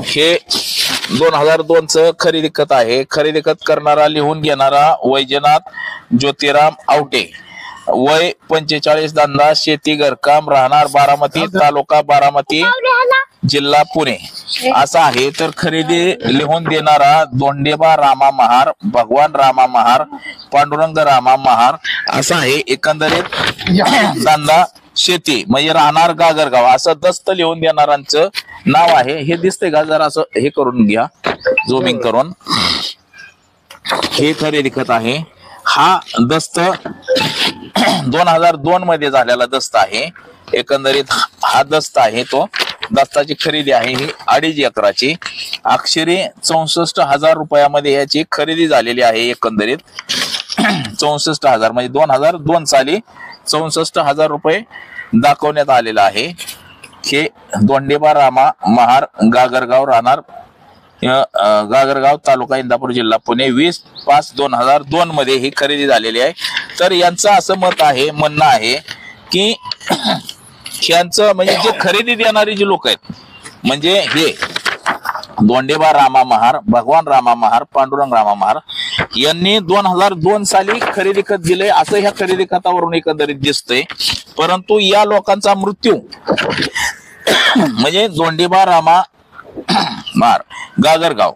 हे 2002च खरेदी खत आहे. खरेदी खत करणारा लिहून घेणारा वैजनाथ ज्योतिराम आवटे, वय 45, धंदा शेती, घरकाम, राहणार बारामती, तालुका बारामती, जिल्हा पुणे असा आहे. तर खरेदी लिहून देणारा दोंडेबा रामा महार, भगवान रामा महार, पांडुरंग रामा महार असा आहे. एकंदरीत धंदा शेती म्हणजे राहणार गागरगाव असं दस्त लिहून देणाऱ्यांचं नाव आहे. हे दिसतंय का? जरा असं हे करून घ्या, झूमिंग करून. हे खरेदी खत आहे. हा दस्त 2002 मध्ये झालेला दस्त आहे. एकंदरीत हा दस्त आहे, तो दस्ताची खरेदी आहे ही 2.5 एकराची. अक्षरी 64,000 रुपयामध्ये याची खरेदी झालेली आहे. एकंदरीत 64,000 म्हणजे 2002 साली 64,000 रुपये दाखवण्यात आलेला आहे. हे दोंडेबा रामा महार, गागरगाव, राहणार गागरगाव, तालुका इंदापूर, जिल्हा पुणे, 20/5/2002 मध्ये ही खरेदी झालेली आहे. तर यांचं असं मत आहे, म्हणणं आहे की यांचं म्हणजे जे खरेदी देणारी जी लोक आहेत म्हणजे हे दोंडेबा रामा महार, भगवान रामा महार, पांडुरंग रामा महार यांनी 2002 साली खरेदी खत दिले असं ह्या खरेदी खतावरून एकंदरीत दिसतंय. परंतु या लोकांचा मृत्यू म्हणजे दोंडेबा रामा महार, गागरगाव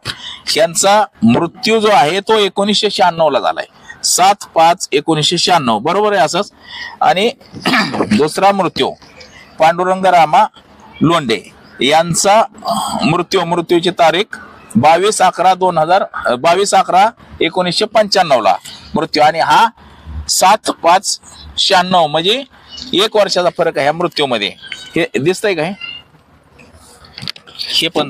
यांचा मृत्यू जो आहे तो 1996 ला झालाय. 7/5/1996 बरोबर आहे असंच. आणि दुसरा मृत्यू पांडुरंग रामा लोंढे यांचा मृत्यूची तारीख 22/11/1995 ला मृत्यू. आणि हा 7/5/96 म्हणजे 1 वर्षाचा फरक आहे ह्या मृत्यूमध्ये. हे दिसतंय का? हे पण